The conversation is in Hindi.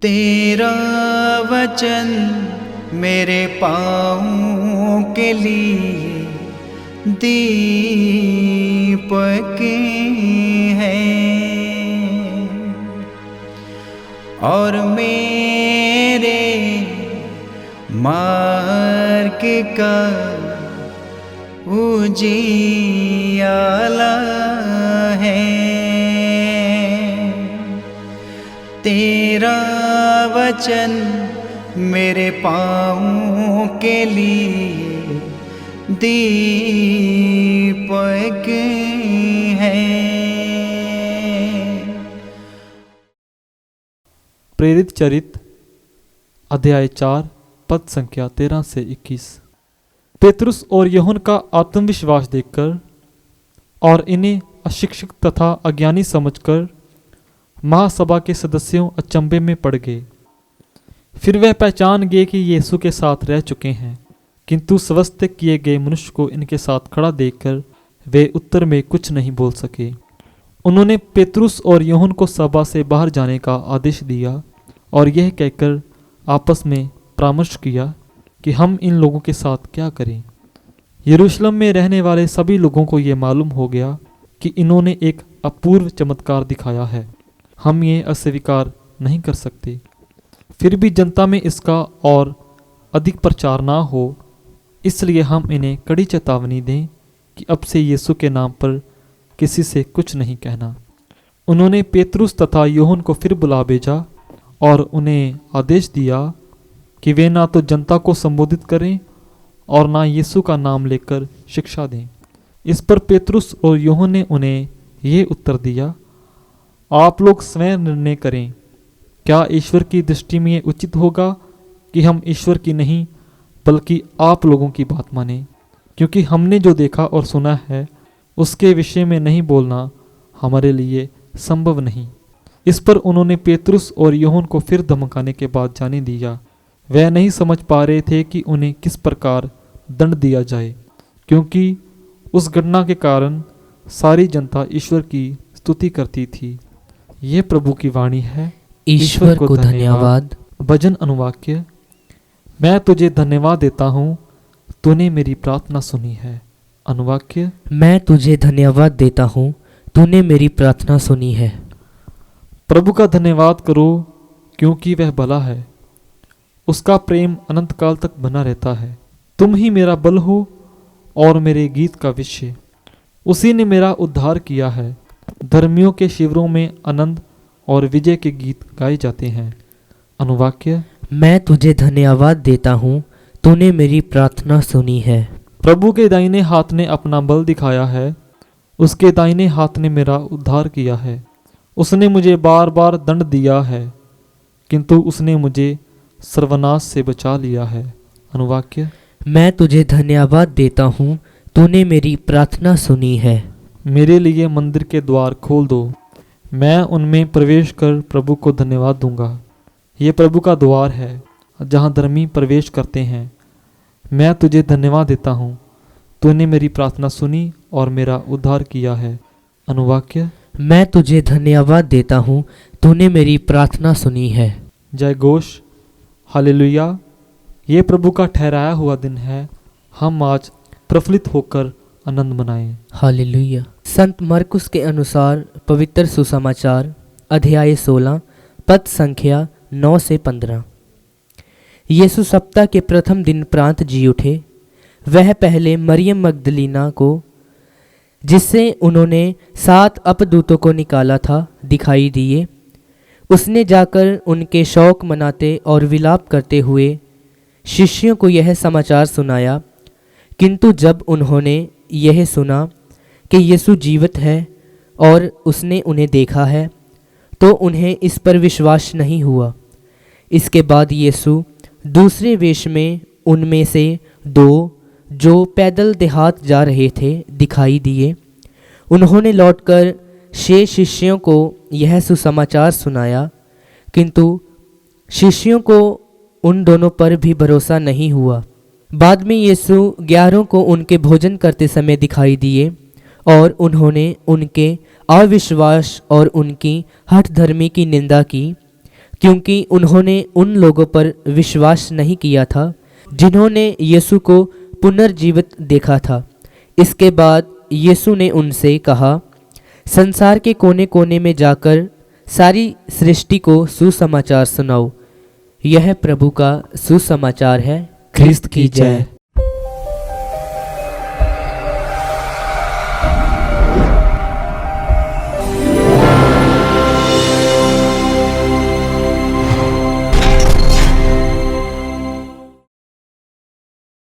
तेरा वचन मेरे पाँवों के लिए दीपक है और मेरे मार्ग का उजियाला है। तेरा वचन मेरे पाँवों के लिए दीपक है। प्रेरित चरित्र अध्याय 4 पद संख्या 13 से 21। पेतरुस और यूहन्ना का आत्मविश्वास देखकर और इन्हें अशिक्षित तथा अज्ञानी समझकर महासभा के सदस्यों अचंभे में पड़ गए। फिर वह पहचान गए कि यीशु के साथ रह चुके हैं, किंतु स्वस्थ किए गए मनुष्य को इनके साथ खड़ा देखकर वे उत्तर में कुछ नहीं बोल सके। उन्होंने पेतरुस और यूहन्ना को सभा से बाहर जाने का आदेश दिया और यह कहकर आपस में परामर्श किया कि हम इन लोगों के साथ क्या करें। यरूशलेम में रहने वाले सभी लोगों को यह मालूम हो गया कि इन्होंने एक अपूर्व चमत्कार दिखाया है। हम ये अस्वीकार नहीं कर सकते। फिर भी जनता में इसका और अधिक प्रचार ना हो, इसलिए हम इन्हें कड़ी चेतावनी दें कि अब से यीशु के नाम पर किसी से कुछ नहीं कहना। उन्होंने पेतरुस तथा यूहन्ना को फिर बुला भेजा और उन्हें आदेश दिया कि वे ना तो जनता को संबोधित करें और ना यीशु का नाम लेकर शिक्षा दें। इस पर पेतरुस और यूहन्ना ने उन्हें ये उत्तर दिया, आप लोग स्वयं निर्णय करें, क्या ईश्वर की दृष्टि में ये उचित होगा कि हम ईश्वर की नहीं बल्कि आप लोगों की बात मानें, क्योंकि हमने जो देखा और सुना है उसके विषय में नहीं बोलना हमारे लिए संभव नहीं। इस पर उन्होंने पेतरुस और यूहन्ना को फिर धमकाने के बाद जाने दिया। वह नहीं समझ पा रहे थे कि उन्हें किस प्रकार दंड दिया जाए, क्योंकि उस घटना के कारण सारी जनता ईश्वर की स्तुति करती थी। ये प्रभु की वाणी है। ईश्वर को धन्यवाद। भजन अनुवाक्य। मैं तुझे धन्यवाद देता हूँ, तूने मेरी प्रार्थना सुनी है। अनुवाक्य। मैं तुझे धन्यवाद देता हूँ, तूने मेरी प्रार्थना सुनी है। प्रभु का धन्यवाद करो, क्योंकि वह भला है, उसका प्रेम अनंत काल तक बना रहता है। तुम ही मेरा बल हो और मेरे गीत का विषय। उसी ने मेरा उद्धार किया है। धर्मियों के शिविरों में आनंद और विजय के गीत गाए जाते हैं। अनुवाक्य। मैं तुझे धन्यवाद देता हूँ, तूने मेरी प्रार्थना सुनी है। प्रभु के दाहिने हाथ ने अपना बल दिखाया है, उसके दाहिने हाथ ने मेरा उद्धार किया है। उसने मुझे बार बार दंड दिया है, किंतु उसने मुझे सर्वनाश से बचा लिया है। अनुवाक्य। मैं तुझे धन्यवाद देता हूँ, तूने मेरी प्रार्थना सुनी है। मेरे लिए मंदिर के द्वार खोल दो, मैं उनमें प्रवेश कर प्रभु को धन्यवाद दूंगा। ये प्रभु का द्वार है जहाँ धर्मी प्रवेश करते हैं। मैं तुझे धन्यवाद देता हूँ, तूने मेरी प्रार्थना सुनी और मेरा उद्धार किया है। अनुवाक्य। मैं तुझे धन्यवाद देता हूँ, तूने मेरी प्रार्थना सुनी है। जय घोष, हालेलुया। ये प्रभु का ठहराया हुआ दिन है। हम आज प्रफुल्लित होकर आनंद मनाएं। हालेलुया। संत मरकुस के अनुसार पवित्र सुसमाचार अध्याय 16 पद संख्या 9 से 15। यीशु सप्ताह के प्रथम दिन प्रांत जी उठे। वह पहले मरियम मगदलीना को, जिससे उन्होंने 7 अपदूतों को निकाला था, दिखाई दिए। उसने जाकर उनके शौक मनाते और विलाप करते हुए शिष्यों को यह समाचार सुनाया। किंतु जब उन्होंने यह सुना कि यीशु जीवित है और उसने उन्हें देखा है, तो उन्हें इस पर विश्वास नहीं हुआ। इसके बाद यीशु दूसरे वेश में उनमें से 2 जो पैदल देहात जा रहे थे दिखाई दिए। उन्होंने लौटकर शेष शिष्यों को यह सुसमाचार सुनाया, किंतु शिष्यों को उन दोनों पर भी भरोसा नहीं हुआ। बाद में यीशु 11 को उनके भोजन करते समय दिखाई दिए और उन्होंने उनके अविश्वास और उनकी हठधर्मी की निंदा की। क्योंकि उन्होंने उन लोगों पर विश्वास नहीं किया था जिन्होंने यीशु को पुनर्जीवित देखा था। इसके बाद यीशु ने उनसे कहा, संसार के कोने कोने में जाकर सारी सृष्टि को सुसमाचार सुनाओ। यह प्रभु का सुसमाचार है। ख्रिस्त की जय।